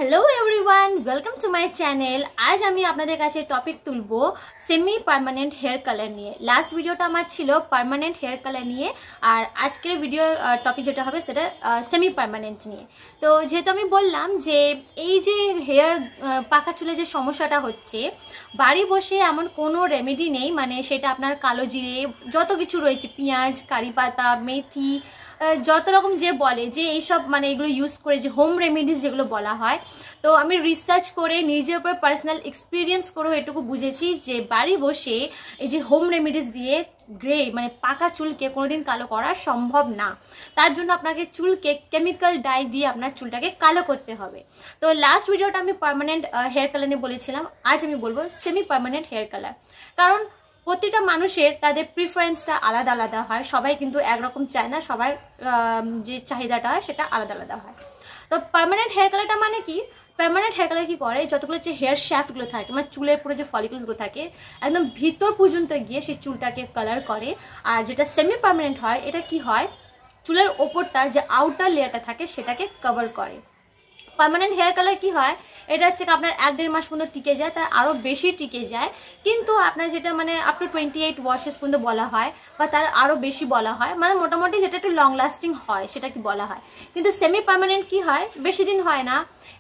Hello everyone welcome to my channel. आज আমি আপনাদের কাছে টপিক তুলবো সেমি পার্মানেন্ট হেয়ার কালার নিয়ে। লাস্ট ভিডিওটা আমার ছিল পার্মানেন্ট হেয়ার কালার নিয়ে, আর আজকের ভিডিও টপিক যেটা হবে সেটা সেমি পার্মানেন্ট নিয়ে। তো যেহেতু আমি বললাম যে এই যে হেয়ার পাকা চুলে যে সমস্যাটা হচ্ছে, বাড়ি বসে এমন কোনো রেমেডি নেই, মানে সেটা আপনার কালো জিরে যত কিছু রয়েছে, পেঁয়াজ, কারি পাতা, মেথি, যত রকম যে বলে যে এইসব মানে এগুলো ইউজ করে যে হোম রেমেডিস যেগুলো বলা হয়। তো আমি রিসার্চ করে নিজের উপর পার্সোনাল এক্সপিরিয়েন্স করেও এটুকু বুঝেছি যে বাড়ি বসে এই যে হোম রেমেডিস দিয়ে গ্রে মানে পাকা চুলকে কোনোদিন কালো করা সম্ভব না। তার জন্য আপনাকে চুলকে কেমিক্যাল ডাই দিয়ে আপনার চুলটাকে কালো করতে হবে। তো লাস্ট ভিডিওটা আমি পার্মানেন্ট হেয়ার কালার নিয়ে বলেছিলাম, আজ আমি বলবো সেমি পার্মানেন্ট হেয়ার কালার। কারণ প্রতিটা মানুষের তাদের প্রিফারেন্সটা আলাদা আলাদা হয়, সবাই কিন্তু একরকম চায় না, সবার যে চাহিদাটা হয় সেটা আলাদা আলাদা হয়। তো পার্মানেন্ট হেয়ার কালারটা মানে কি? পার্মানেন্ট হেয়ার কালার কি করে, যতগুলো যে হেয়ার শ্যাফটগুলো থাকে মানে চুলের পুরো যে ফলিকলসগুলো থাকে একদম ভিতর পর্যন্ত গিয়ে সেই চুলটাকে কালার করে। আর যেটা সেমি পার্মানেন্ট হয়, এটা কি হয়, চুলের ওপরটা যে আউটার লেয়ারটা থাকে সেটাকে কভার করে। পার্মানেন্ট হেয়ার কালার কি হয়, এটা হচ্ছে আপনার 1-1.5 মাস পর্যন্ত টিকে যায়, তার আরও বেশি টিকে যায়। কিন্তু আপনার যেটা মানে আপ টু 28 ওয়াশেস পর্যন্ত বলা হয়, বা তার আরও বেশি বলা হয়, মানে মোটামুটি যেটা একটু লং লাস্টিং হয় সেটা কি বলা হয়। কিন্তু সেমি পার্মানেন্ট কি হয়, বেশি দিন হয় না,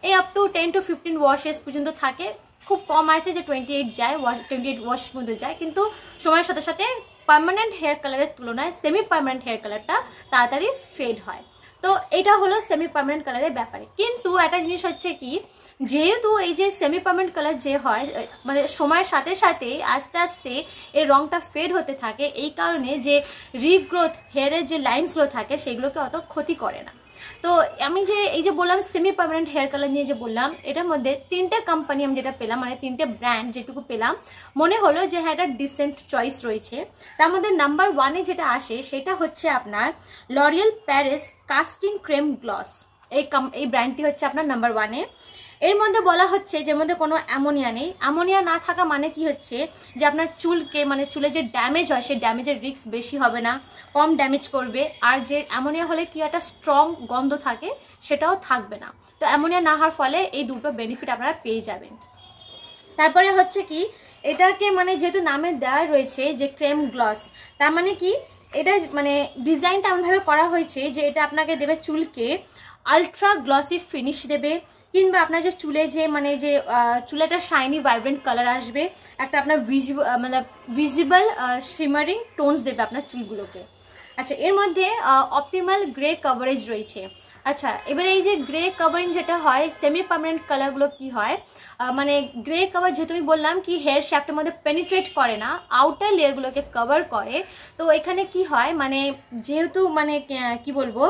এই আপ টু 10 to 15 ওয়াশেস পর্যন্ত থাকে। খুব কম আছে যে 28 যায়, 28 ওয়াশ পর্যন্ত যায়। কিন্তু সময়ের সাথে সাথে পার্মানেন্ট হেয়ার কালারের তুলনায় সেমি পার্মানেন্ট হেয়ার কালারটা তাড়াতাড়ি ফেড হয়। তো এটা হলো সেমি পার্মানেন্ট কালারের ব্যাপারে। কিন্তু একটা জিনিস হচ্ছে কি, যেহেতু এই যে সেমি পার্মানেন্ট কালার যে হয় মানে সময়ের সাথে সাথে আস্তে আস্তে এর রংটা ফেড হতে থাকে, এই কারণে যে রিগ্রোথ হেয়ারের যে লাইন্সগুলো থাকে সেগুলোকে অত ক্ষতি করে না। তো আমি যে এই যে বললাম সেমি পার্মানেন্ট হেয়ার কালার নিয়ে যে বললাম, এটার মধ্যে 3টে কোম্পানি আমি যেটা পেলাম, মানে 3টে ব্র্যান্ড যেটুকু পেলাম, মনে হলো যে হ্যাঁ একটা ডিসেন্ট চয়েস রয়েছে। তার মধ্যে নাম্বার 1-এ যেটা আসে সেটা হচ্ছে আপনার লরিয়াল প্যারিস কাস্টিং ক্রেম গ্লস। এই ব্র্যান্ডটি হচ্ছে আপনার নাম্বার 1-এ। এর মধ্যে বলা হচ্ছে যে এর মধ্যে কোনো অ্যামোনিয়া নেই। অ্যামোনিয়া না থাকা মানে কি হচ্ছে, যে আপনার চুলকে মানে চুলে যে ড্যামেজ হয় সেই ড্যামেজের রিস্ক বেশি হবে না, কম ড্যামেজ করবে। আর যে অ্যামোনিয়া হলে কি একটা স্ট্রং গন্ধ থাকে সেটাও থাকবে না। তো অ্যামোনিয়া না হওয়ার ফলে এই দুটো বেনিফিট আপনারা পেয়ে যাবেন। তারপরে হচ্ছে কি, এটাকে মানে যেহেতু নামে দেওয়া রয়েছে যে ক্রেম গ্লস, তার মানে কি এটা মানে ডিজাইনটা এমনভাবে করা হয়েছে যে এটা আপনাকে দেবে চুলকে আলট্রা গ্লসি ফিনিশ দেবে, কিংবা আপনার যে চুলে যে মানে যে চুলে একটা শাইনি ভাইব্রেন্ট কালার আসবে, একটা আপনার ভিজিবল শিমারিং টোনস দেবে আপনার চুলগুলোকে। আচ্ছা, এর মধ্যে অপটিমাল গ্রে কভারেজ রয়েছে। আচ্ছা, এবারে এই যে গ্রে কাভারিং যেটা হয়, সেমি পার্মানেন্ট কালারগুলো কি হয়, মানে গ্রে কাভার যেহেতু আমি বললাম কি হেয়ার শ্যাফটের মধ্যে পেনিট্রেট করে না, আউটার লেয়ারগুলোকে কভার করে। তো এখানে কি হয়, মানে যেহেতু মানে কি বলবো,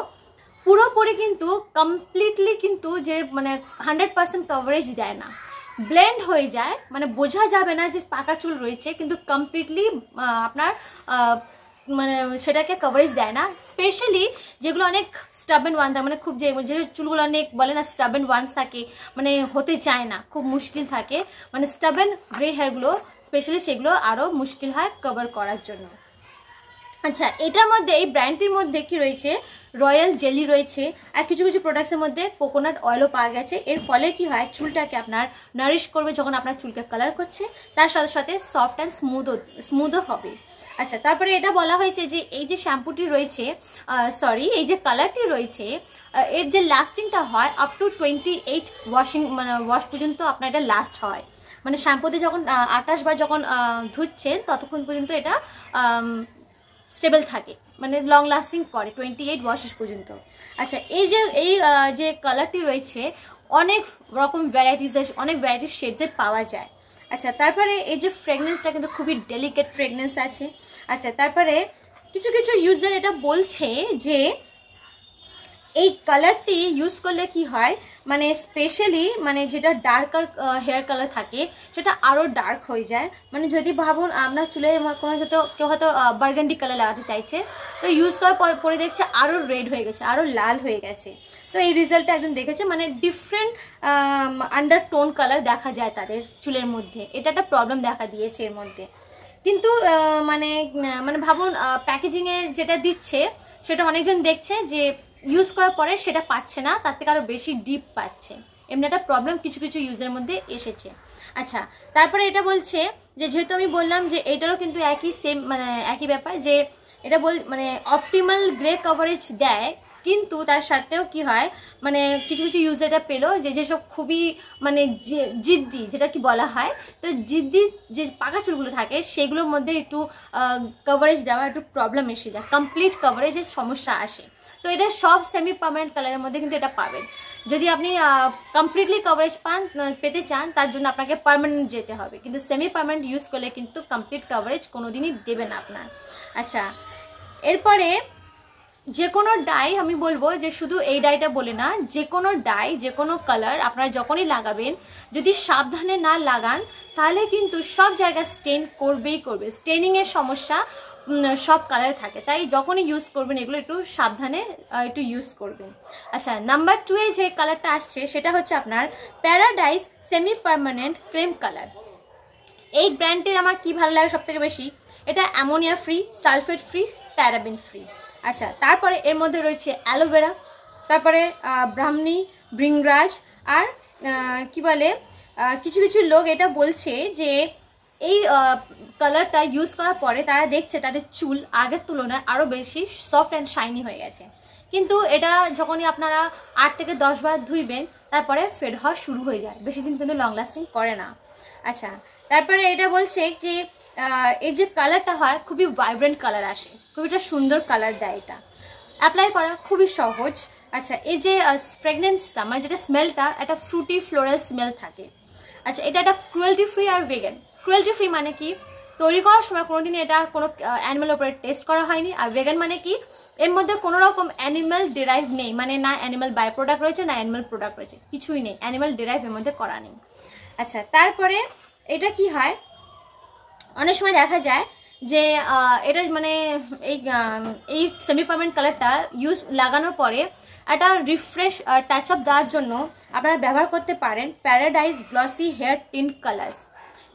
পুরোপুরি কিন্তু কমপ্লিটলি কিন্তু যে মানে 100% কভারেজ দেয় না, ব্লেন্ড হয়ে যায়, মানে বোঝা যাবে না যে পাকা চুল রয়েছে, কিন্তু কমপ্লিটলি আপনার মানে সেটাকে কভারেজ দেয় না। স্পেশালি যেগুলো অনেক স্টাবেন ওয়ান থাকে, মানে খুব যে চুলগুলো অনেক বলে না স্টাবেন ওয়ান্স থাকে, মানে হতে চায় না, খুব মুশকিল থাকে, মানে স্টাবেন গ্রে হেয়ারগুলো স্পেশালি সেগুলো আরও মুশকিল হয় কভার করার জন্য। আচ্ছা, এটার মধ্যে এই ব্র্যান্ডটির মধ্যে কি রয়েছে, রয়্যাল জেলি রয়েছে, আর কিছু কিছু প্রোডাক্টসের মধ্যে কোকোনাট অয়েলও পাওয়া গেছে। এর ফলে কি হয়, চুলটাকে আপনার নারিশ করবে যখন আপনার চুলকে কালার করছে, তার সাথে সাথে সফট অ্যান্ড স্মুথও হবে। আচ্ছা, তারপরে এটা বলা হয়েছে যে এই যে শ্যাম্পুটি রয়েছে, এই যে কালারটি রয়েছে, এর যে লাস্টিংটা হয় আপ টু 28 মানে ওয়াশ পর্যন্ত আপনার এটা লাস্ট হয়। মানে শ্যাম্পুতে যখন 28 বার যখন ধুচ্ছেন ততক্ষণ পর্যন্ত এটা স্টেবল থাকে, মানে লং লাস্টিং করে 28 ওয়াশেস পর্যন্ত। আচ্ছা, এই যে কালারটি রয়েছে অনেক রকম অনেক ভ্যারাইটিস শেডসের পাওয়া যায়। আচ্ছা, তারপরে এই যে ফ্রেগনেন্সটা কিন্তু খুবই ডেলিকেট ফ্রেগনেন্স আছে। আচ্ছা, তারপরে কিছু কিছু ইউজার এটা বলছে যে এই কালারটি ইউজ করলে কি হয়, মানে স্পেশালি মানে যেটা ডার্কার হেয়ার কালার থাকে সেটা আরও ডার্ক হয়ে যায়। মানে যদি ভাবুন আপনার চুলে কোনো কেউ হয়তো বার্গান্ডি কালার লাগাতে চাইছে, তো ইউজ করার পরে দেখছে আরও রেড হয়ে গেছে, আরও লাল হয়ে গেছে। তো এই রেজাল্টটা একজন দেখেছে, মানে ডিফারেন্ট আন্ডারটোন কালার দেখা যায় তাদের চুলের মধ্যে, এটা একটা প্রবলেম দেখা দিয়েছে এর মধ্যে। কিন্তু মানে ভাবুন প্যাকেজিংয়ে যেটা দিচ্ছে সেটা অনেকজন দেখছে যে ইউজ করার পরে সেটা পাচ্ছে না, তার থেকে আরও বেশি ডিপ পাচ্ছে। এমনি একটা প্রবলেম কিছু কিছু ইউজের মধ্যে এসেছে। আচ্ছা, তারপরে এটা বলছে যে যেহেতু আমি বললাম যে এটারও কিন্তু একই সেম মানে একই ব্যাপার, যে এটা মানে অপটিমাল গ্রে কভারেজ দেয়, কিন্তু তার সাথেও কি হয় মানে কিছু কিছু ইউজার এটা পেলো যে যেসব খুবই মানে জিদ্দি, যেটা কি বলা হয়, তো জিদ্দি যে পাকা চুলগুলো থাকে সেগুলোর মধ্যে একটু কভারেজ দেওয়ার একটু প্রবলেম এসে যায়, কমপ্লিট কভারেজের সমস্যা আসে। তো এটা সব সেমি পার্মানেন্ট কালারের মধ্যে কিন্তু এটা পাবেন। যদি আপনি কমপ্লিটলি কভারেজ পেতে চান তার জন্য আপনাকে পার্মানেন্ট যেতে হবে, কিন্তু সেমি পার্মানেন্ট ইউজ করলে কিন্তু কমপ্লিট কভারেজ কোনোদিনই দেবে না আপনার। আচ্ছা, এরপরে যে কোনো ডাই আমি বলবো যে শুধু এই ডাইটা বলে না, যে কোনো ডাই যে কোনো কালার আপনারা যখনই লাগাবেন যদি সাবধানে না লাগান তাহলে কিন্তু সব জায়গায় স্টেন করবেই করবে। স্টেনিংয়ের সমস্যা সব কালারে থাকে, তাই যখনই ইউজ করবেন এগুলো একটু সাবধানে একটু ইউজ করবেন। আচ্ছা, নাম্বার 2 এ যে কালারটা আসছে সেটা হচ্ছে আপনার paradise semi permanent cream colour. এই ব্র্যান্ডের আমার কি ভালো লাগে সব থেকে বেশি, এটা ammonia free, sulphate free, paraben free. আচ্ছা, তারপরে এর মধ্যে রয়েছে অ্যালোভেরা, তারপরে ব্রাহ্মণী, ভৃঙ্গরাজ, আর কি বলে কিছু কিছু লোক এটা বলছে যে এই কালারটা ইউজ করার পরে তারা দেখছে তাদের চুল আগের তুলনায় আরও বেশি সফট অ্যান্ড শাইনি হয়ে গেছে, কিন্তু এটা যখনই আপনারা 8 থেকে 10 বার ধুইবেন তারপরে ফেড হওয়া শুরু হয়ে যায়, বেশি দিন কিন্তু লং লাস্টিং করে না। আচ্ছা, তারপরে এটা বলছে যে এই যে কালারটা হয় খুবই ভাইব্রেন্ট কালার আসে, খুবই একটা সুন্দর কালার দেয়, এটা অ্যাপ্লাই করা খুবই সহজ। আচ্ছা, এই যে ফ্রেগনেন্সটা মানে যেটা স্মেলটা একটা ফ্রুটি ফ্লোরাল স্মেল থাকে। আচ্ছা, এটা একটা ক্রুয়েলটি ফ্রি আর ভেগান। ক্রুয়েলটি ফ্রি মানে কি, তৈরি করার সময় কোনোদিন এটা কোনো অ্যানিমালের উপরে টেস্ট করা হয়নি, আর ভেগান মানে কি এর মধ্যে কোনো রকম অ্যানিমাল ডিরাইভ নেই, মানে না অ্যানিমাল বাই প্রোডাক্ট রয়েছে না অ্যানিমাল প্রোডাক্ট রয়েছে, কিছুই নেই, অ্যানিমাল ডিরাইভ এর মধ্যে করা নেই। আচ্ছা, তারপরে এটা কি হয় অনেক সময় দেখা যায় যে এটা মানে এই সেমি পার্মানেন্ট কালারটা লাগানোর পরে একটা রিফ্রেশ টাচ আপ দেওয়ার জন্য আপনারা ব্যবহার করতে পারেন Paradise glossy hair tint colours.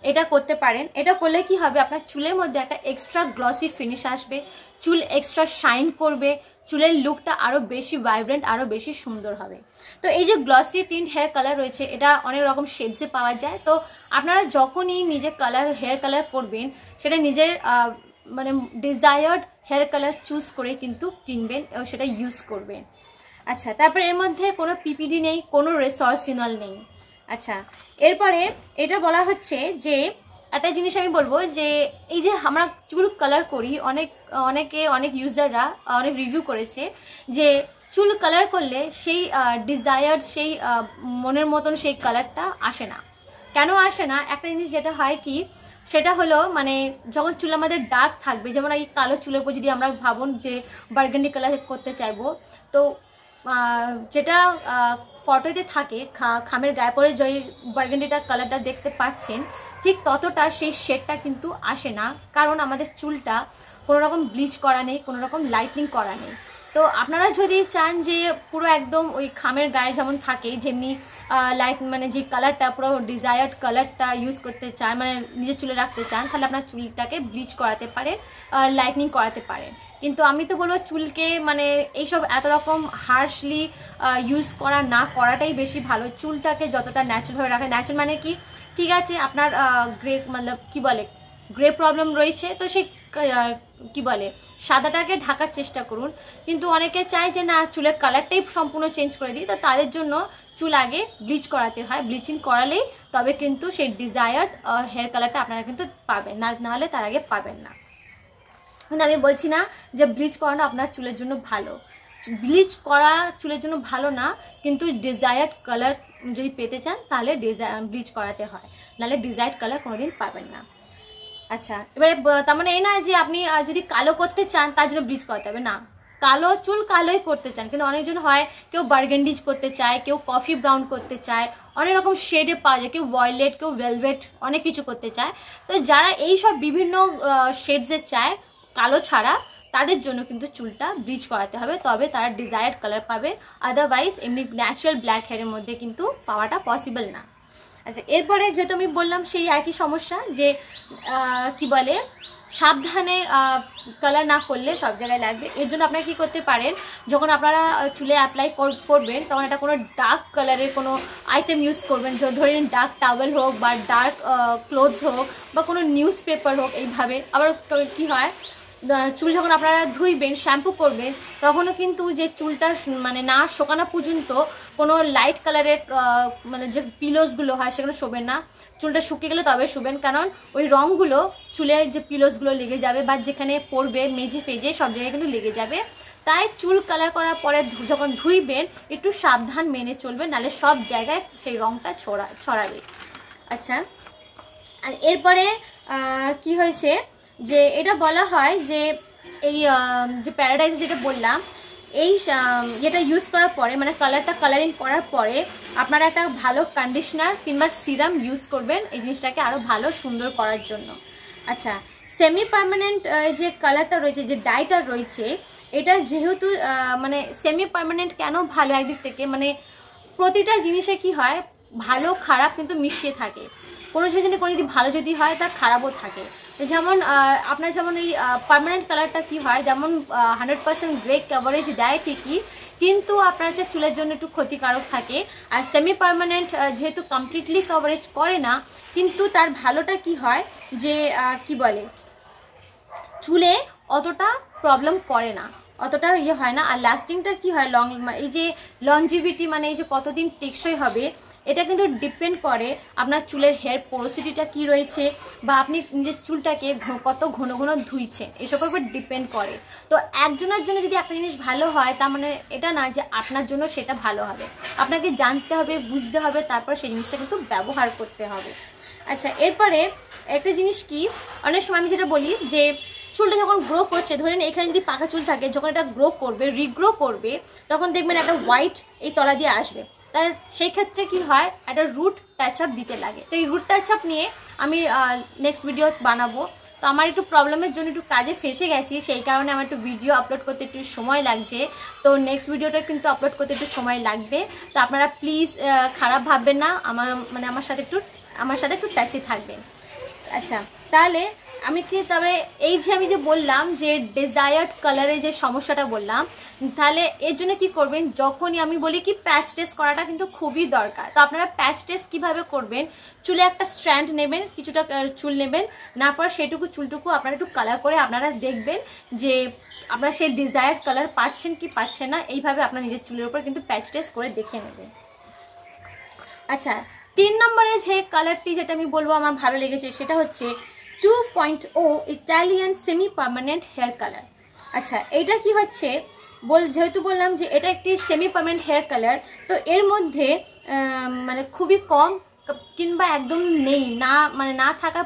এটা করতে পারেন, এটা করলে কি হবে আপনার চুলের মধ্যে একটা এক্সট্রা গ্লসি ফিনিশ আসবে, চুল এক্সট্রা শাইন করবে, চুলের লুকটা আরও বেশি ভাইব্রেন্ট আরও বেশি সুন্দর হবে। তো এই যে গ্লসি টিন্ট হেয়ার কালার রয়েছে এটা অনেক রকম শেডসে পাওয়া যায়, তো আপনারা যখনই নিজের হেয়ার কালার করবেন সেটা নিজের মানে ডিজায়ার্ড হেয়ার কালার চুজ করে কিন্তু কিনবেন এবং সেটা ইউজ করবেন। আচ্ছা, তারপরে এর মধ্যে কোনো পিপিডি নেই, কোনো রেসরসিনল নেই। আচ্ছা, এরপরে এটা বলা হচ্ছে যে একটা জিনিস আমি বলবো যে এই যে আমরা চুল কালার করি অনেক ইউজাররা অনেক রিভিউ করেছে যে চুল কালার করলে সেই ডিজায়ার্ড সেই মনের মতন সেই কালারটা আসে না। কেন আসে না, একটা জিনিস যেটা হয় কি সেটা হলো মানে যখন চুল আমাদের ডার্ক থাকবে, যেমন এই কালো চুলের উপর যদি আমরা ভাবুন যে বার্গেন্ডি কালার করতে চাইবো, তো যেটা ফটোতে থাকে খামের গায়ে পরে যে বার্গেন্ডিটা কালারটা দেখতে পাচ্ছেন ঠিক ততটা সেই শেডটা কিন্তু আসে না, কারণ আমাদের চুলটা কোনো রকম ব্লিচ করা নেই, কোনো রকম লাইটনিং করা নেই। তো আপনারা যদি চান যে পুরো একদম ওই খামের গায়ে যেমন থাকে যেমনি লাইট মানে যে কালারটা পুরো ডিজায়ার্ড কালারটা ইউজ করতে চান, মানে নিজের চুলে রাখতে চান, তাহলে আপনার চুলটাকে ব্লিচ করাতে পারেন, লাইটনিং করাতে পারেন। কিন্তু আমি তো বলবো চুলকে মানে এইসব এত রকম হার্শলি ইউজ করা না করাটাই বেশি ভালো। চুলটাকে যতটা ন্যাচারালভাবে রাখা, ন্যাচারাল মানে কি, ঠিক আছে আপনার গ্রে মানে কি বলে গ্রে প্রবলেম রয়েছে তো সেই কি বলে সাদাটাকে ঢাকার চেষ্টা করুন, কিন্তু অনেকে চায় যে না চুলের কালারটাই সম্পূর্ণ চেঞ্জ করে দিই, তো তাদের জন্য চুল আগে ব্লিচ করাতে হয়, ব্লিচিং করালেই তবে কিন্তু সেই ডিজায়ার্ড হেয়ার কালারটা আপনারা কিন্তু পাবেন, নাহলে তার আগে পাবেন না। কিন্তু আমি বলছি না যে ব্লিচ করানো আপনার চুলের জন্য ভালো, ব্লিচ করা চুলের জন্য ভালো না, কিন্তু ডিজায়ার্ড কালার যদি পেতে চান তাহলে ব্লিচ করাতে হয়, নাহলে ডিজায়ার্ড কালার কোনোদিন পাবেন না। আচ্ছা, এবারে তার মানে এই নয় যে আপনি যদি কালো করতে চান তার জন্য ব্লিচ করাতে হবে না, কালো চুল কালোই করতে চান, কিন্তু অনেকজন হয় কেউ বার্গেন্ডিজ করতে চায়, কেউ কফি ব্রাউন করতে চায়, অনেক রকম শেডে পাওয়া যায়, কেউ ভয়েলেট কেউ ভেলভেট অনেক কিছু করতে চায়। তো যারা এই সব বিভিন্ন শেডসে চায় কালো ছাড়া তাদের জন্য কিন্তু চুলটা ব্লিচ করাতে হবে, তবে তারা ডিজায়ার্ড কালার পাবে, আদারওয়াইজ এমনি ন্যাচারাল ব্ল্যাক হেয়ারের মধ্যে কিন্তু পাওয়াটা পসিবল না। আচ্ছা, এরপরে যেহেতু আমি বললাম সেই একই সমস্যা যে কি বলে সাবধানে কালার না করলে সব জায়গায় লাগবে। এর জন্য আপনারা কী করতে পারেন, যখন আপনারা চুলে অ্যাপ্লাই করবেন তখন এটা কোনো ডার্ক কালারের কোনো আইটেম ইউজ করবেন, ধরে নিন ডার্ক টাওয়েল হোক বা ডার্ক ক্লোথস হোক বা কোনো নিউজ পেপার হোক। এইভাবে আবার কি হয়, চুল যখন আপনারা ধুইবেন শ্যাম্পু করবেন তখনও কিন্তু যে চুলটা মানে না শোকানো পর্যন্ত কোনো লাইট কালারের মানে যে পিলোসগুলো হয় সেগুলো শোবেন না। চুলটা শুকিয়ে গেলে তবে শুবেন, কারণ ওই রঙগুলো চুলের যে পিলোসগুলো লেগে যাবে বা যেখানে পড়বে মেজে ফেজে সব জায়গায় কিন্তু লেগে যাবে। তাই চুল কালার করার পরে যখন ধুইবেন একটু সাবধান মেনে চলবেন, নাহলে সব জায়গায় সেই রঙটা ছড়াবে। আচ্ছা, আর এরপরে কি হয়েছে যে এটা বলা হয় যে এই যে প্যারাডাইজ যেটা বললাম, এই যেটা ইউজ করার পরে মানে কালারিং করার পরে আপনারা একটা ভালো কন্ডিশনার কিংবা সিরাম ইউজ করবেন এই জিনিসটাকে আরও ভালো সুন্দর করার জন্য। আচ্ছা, সেমি পার্মানেন্ট যে কালারটা রয়েছে, যে ডাইটা রয়েছে, এটা যেহেতু মানে সেমি পার্মানেন্ট কেন ভালো একদিক থেকে, মানে প্রতিটা জিনিসে কি হয় ভালো খারাপ কিন্তু মিশিয়ে থাকে। কোনো জিনিস কোনো যদি ভালো যদি হয় তার খারাপও থাকে। যেমন আপনার যেমন এই পার্মানেন্ট কালারটা কি হয়, যেমন 100% গ্রে কভারেজ দেয় ঠিকই, কিন্তু আপনার যে চুলের জন্য একটু ক্ষতিকারক থাকে। আর সেমি পার্মানেন্ট যেহেতু কমপ্লিটলি কভারেজ করে না, কিন্তু তার ভালোটা কি হয় যে কি বলে চুলে অতটা প্রবলেম করে না, অতটা ইয়ে হয় না। আর লাস্টিংটা কি হয়, এই যে লংজিভিটি মানে এই যে কতদিন টেকসই হবে, এটা কিন্তু ডিপেন্ড করে আপনার চুলের হেয়ার পোরোসিটিটা কি রয়েছে বা আপনি নিজের চুলটাকে কত ঘন ঘন ধুইছেন, এসবের উপর ডিপেন্ড করে। তো একজনের জন্য যদি একটা জিনিস ভালো হয় তার মানে এটা না যে আপনার জন্য সেটা ভালো হবে। আপনাকে জানতে হবে, বুঝতে হবে, তারপর সেই জিনিসটা কিন্তু ব্যবহার করতে হবে। আচ্ছা, এরপরে একটা জিনিস কি, অনেক সময় আমি যেটা বলি যে চুলটা যখন গ্রো করছে, ধরেন এখানে যদি পাকা চুল থাকে, যখন এটা গ্রো করবে রিগ্রো করবে তখন দেখবেন একটা হোয়াইট এই তলা দিয়ে আসবে। তাহলে সেই ক্ষেত্রে কি হয়, একটা রুট টাচ আপ দিতে লাগে। তো এই রুট টাচ আপ নিয়ে আমি নেক্সট ভিডিও বানাবো। তো আমার একটু প্রবলেমের জন্য একটু কাজে ফেসে গেছি, সেই কারণে আমার একটু ভিডিও আপলোড করতে একটু সময় লাগছে। তো নেক্সট ভিডিওটা কিন্তু আপলোড করতে একটু সময় লাগবে। তো আপনারা প্লিজ খারাপ ভাববেন না, আমার সাথে একটু টাচে থাকবেন। আচ্ছা, তাহলে আমি কি তবে এই যে আমি যে বললাম যে ডিজায়ার্ড কালারের যে সমস্যাটা বললাম, তাহলে এর জন্য কি করবেন, যখনই আমি বলি কি প্যাচ টেস্ট করাটা কিন্তু খুবই দরকার। তো আপনারা প্যাচ টেস্ট কিভাবে করবেন, চুলে একটা স্ট্র্যান্ড নেবেন, কিছুটা চুল নেবেন, না পর সেটুকু চুলটুকু আপনারা একটু কালার করে আপনারা দেখবেন যে আপনারা সেই ডিজায়ার্ড কালার পাচ্ছেন কি পাচ্ছেন না। এইভাবে আপনার নিজের চুলের উপর কিন্তু প্যাচ টেস্ট করে দেখে নেবেন। আচ্ছা, 3 নম্বরে যে কালারটি যেটা আমি বলবো আমার ভালো লেগেছে সেটা হচ্ছে 2.0 Italian semi permanent hair colour. আচ্ছা, এটা কি হচ্ছে, যেহেতু বললাম যে এটা একটি সেমি পার্মানেন্ট হেয়ার কালার, তো এর মধ্যে মানে খুবই কম কিংবা একদম নেই না, মানে না থাকার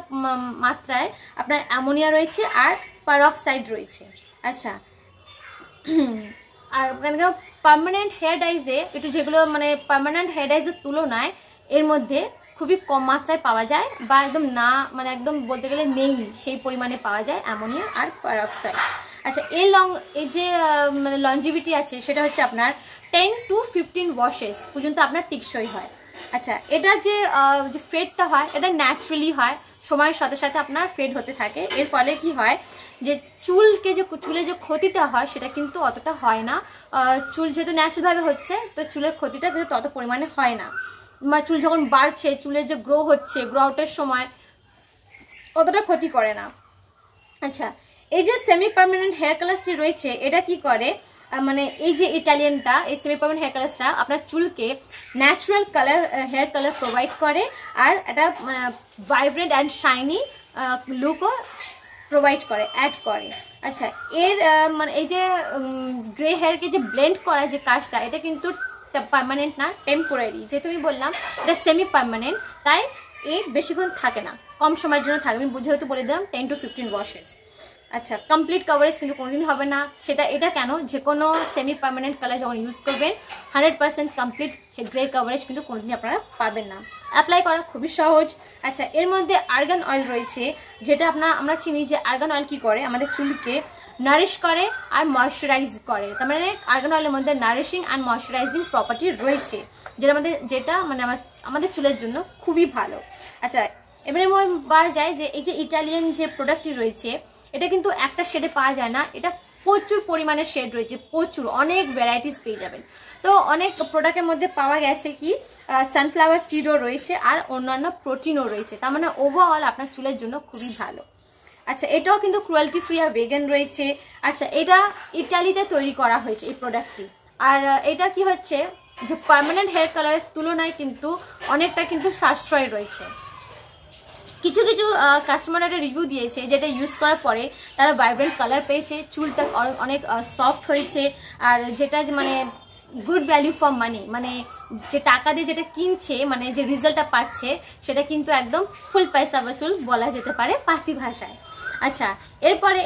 মাত্রায় আপনার অ্যামোনিয়া রয়েছে আর পারঅক্সাইড রয়েছে। আচ্ছা, আর পার্মানেন্ট হেয়ার ডাইজে একটু যেগুলো মানে পার্মানেন্ট হেয়ার ডাইজের তুলনায় এর মধ্যে খুবই কম মাত্রায় পাওয়া যায় বা একদম না, মানে একদম বলতে গেলে নেই সেই পরিমাণে পাওয়া যায় অ্যামোনিয়া আর পারঅক্সাইড। আচ্ছা, এই যে মানে লংজিভিটি আছে সেটা হচ্ছে আপনার 10 to 15 ওয়াশেস পর্যন্ত আপনার টিকসই হয়। আচ্ছা, এটা যে ফেডটা হয় এটা ন্যাচারালি হয়, সময়ের সাথে সাথে আপনার ফেড হতে থাকে। এর ফলে কি হয় যে চুলে যে ক্ষতিটা হয় সেটা কিন্তু অতটা হয় না। চুল যেহেতু ন্যাচারালভাবে হচ্ছে তো চুলের ক্ষতিটা কিন্তু তত পরিমাণে হয় না। চুল যখন বাড়ছে, চুলের যে গ্রো হচ্ছে, গ্রো আউটের সময় অতটা ক্ষতি করে না। আচ্ছা, এই যে সেমি পার্মানেন্ট হেয়ার কালারটি রয়েছে এটা কি করে, মানে এই যে ইটালিয়ানটা, এই সেমি পার্মানেন্ট হেয়ার কালারটা আপনার চুলকে natural colour hair colour provide করে আর এটা ভাইব্রেন্ট অ্যান্ড শাইনি লুকও প্রোভাইড করে, অ্যাড করে। আচ্ছা, এর মানে এই যে গ্রে হেয়ারকে যে ব্লেন্ড করা যে কাজটা, এটা কিন্তু পার্মানেন্ট না, টেম্পোরারি। যেহেতু আমি বললাম এটা সেমি পার্মানেন্ট, তাই বেশিক্ষণ থাকে না, কম সময়ের জন্য থাকে। আমি যেহেতু বলে দিলাম 10 to 15 ওয়াশেস। আচ্ছা, কমপ্লিট কভারেজ কিন্তু কোনোদিন হবে না। এটা কেন, যে কোনো সেমি পার্মানেন্ট কালার যখন ইউজ করবেন 100% কমপ্লিট গ্রে কভারেজ কিন্তু কোনোদিন আপনারা পাবেন না। অ্যাপ্লাই করা খুবই সহজ। আচ্ছা, এর মধ্যে আর্গান অয়েল রয়েছে, যেটা আমরা চিনি যে আর্গান অয়েল কী করে, আমাদের চুলকে নারিশ করে আর ময়শ্চারাইজ করে। তার মানে আর্গান অয়েলের মধ্যে নারিশিং অ্যান্ড ময়শ্চারাইজিং প্রপার্টি রয়েছে, যেটা আমাদের চুলের জন্য খুবই ভালো। আচ্ছা, এবারে বলা যায় যে এই যে ইটালিয়ান যে প্রোডাক্টটি রয়েছে এটা কিন্তু একটা শেডে পাওয়া যায় না, এটা প্রচুর পরিমাণে শেড রয়েছে, প্রচুর অনেক ভ্যারাইটিস পেয়ে যাবেন। তো অনেক প্রোডাক্টের মধ্যে পাওয়া গেছে কি সানফ্লাওয়ার সিডও রয়েছে আর অন্যান্য প্রোটিনও রয়েছে, তার মানে ওভারঅল আপনার চুলের জন্য খুবই ভালো। আচ্ছা, এটাও কিন্তু ক্রুয়েলটি ফ্রি আর ভেগান রয়েছে। আচ্ছা, এটা ইটালিতে তৈরি করা হয়েছে এই প্রোডাক্টটি। আর এটা কি হচ্ছে যে পার্মানেন্ট হেয়ার কালারের তুলনায় কিন্তু অনেকটা কিন্তু সাশ্রয় রয়েছে। কিছু কিছু কাস্টমার একটা রিভিউ দিয়েছে যেটা ইউজ করার পরে তারা ভাইব্রেন্ট কালার পেয়েছে, চুলটা অনেক সফট হয়েছে, আর যেটা মানে গুড ভ্যালু ফর মানি, মানে যে টাকা দিয়ে যেটা কিনছে মানে যে রেজাল্টটা পাচ্ছে সেটা কিন্তু একদম ফুল পয়সা বসুল বলা যেতে পারে পাতি ভাষায়। আচ্ছা, এরপরে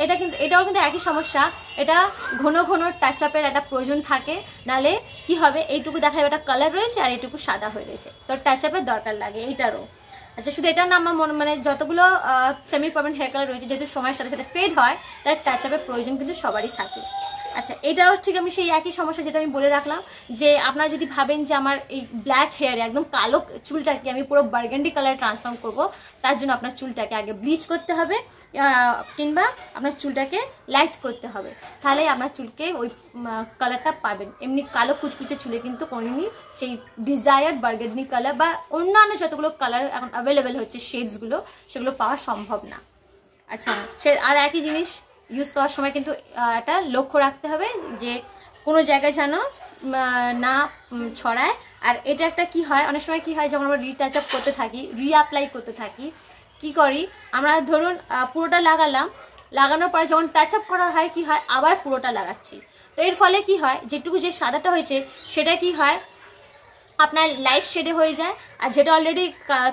এটাও কিন্তু একই সমস্যা, এটা ঘন ঘন টাচ আপের একটা প্রয়োজন থাকে, নালে কি হবে এইটুকু দেখা যাবে একটা কালার রয়েছে আর এইটুকু সাদা হয়ে রয়েছে, তো টাচ আপের দরকার লাগে এইটারও। আচ্ছা, শুধু এটা না, আমার মানে যতগুলো সেমি পার্মানেন্ট হেয়ার কালার রয়েছে যেহেতু সময়ের সাথে সাথে ফেড হয় তার টাচ আপের প্রয়োজন কিন্তু সবারই থাকে। আচ্ছা, এটাও ঠিক আমি সেই একই সমস্যা যেটা আমি বলে রাখলাম, যে আপনারা যদি ভাবেন যে আমার এই ব্ল্যাক হেয়ারে একদম কালো চুলটাকে আমি পুরো বার্গেন্ডি কালারে ট্রান্সফর্ম করব, তার জন্য আপনার চুলটাকে আগে ব্লিচ করতে হবে কিংবা আপনার চুলটাকে লাইট করতে হবে, তাহলে আপনার চুলকে ওই কালারটা পাবেন। এমনি কালো কুচকুচে চুলে কিন্তু কোনোদিনই সেই ডিজায়ার্ড বার্গেন্ডি কালার বা অন্যান্য যতগুলো কালার এখন অ্যাভেলেবেল হচ্ছে শেডসগুলো, সেগুলো পাওয়া সম্ভব না। আচ্ছা, আর একই জিনিস ইউজ করার সময় কিন্তু একটা লক্ষ্য রাখতে হবে যে কোনো জায়গায় যেন না ছড়ায়। আর এটা একটা কি হয়, অনেক সময় কি হয় যখন আমরা রিটাচ আপ করতে থাকি, রিঅ্যাপ্লাই করতে থাকি, কি করি আমরা, ধরুন পুরোটা লাগানোর পরে যখন টাচ আপ করা হয় কি হয় আবার পুরোটা লাগাচ্ছি, তো এর ফলে কি হয় যেটুকু যে সাদাটা হয়েছে সেটা কি হয় আপনার লাইট শেডে হয়ে যায়, আর যেটা অলরেডি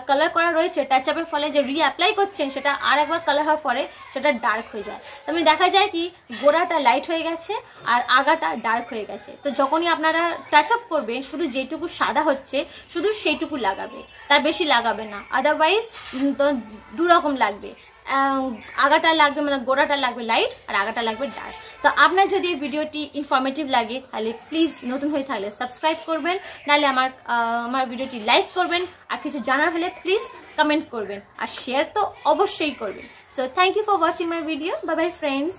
কালার করা রয়েছে টাচ আপের ফলে যে রিঅ্যাপ্লাই করছেন সেটা আর একবার কালার হওয়ার পরে সেটা ডার্ক হয়ে যায়। তো আমি দেখা যায় কি গোড়াটা লাইট হয়ে গেছে আর আগাটা ডার্ক হয়ে গেছে। তো যখনই আপনারা টাচ আপ করবেন শুধু যেটুকু সাদা হচ্ছে শুধু সেইটুকু লাগাবে, তার বেশি লাগাবে না, আদারওয়াইজ তো দুরকম লাগবে, আগাটা লাগবে মানে গোড়াটা লাগবে লাইট আর আগাটা লাগবে ডার্ক। তো আপনার যদি এই ভিডিওটি ইনফরমেটিভ লাগে তাহলে প্লিজ নতুন হয়ে থাকলে সাবস্ক্রাইব করবেন, নাহলে আমার ভিডিওটি লাইক করবেন, আর কিছু জানার হলে প্লিজ কমেন্ট করবেন, আর শেয়ার তো অবশ্যই করবেন। So thank you for watching my video. Bye bye friends.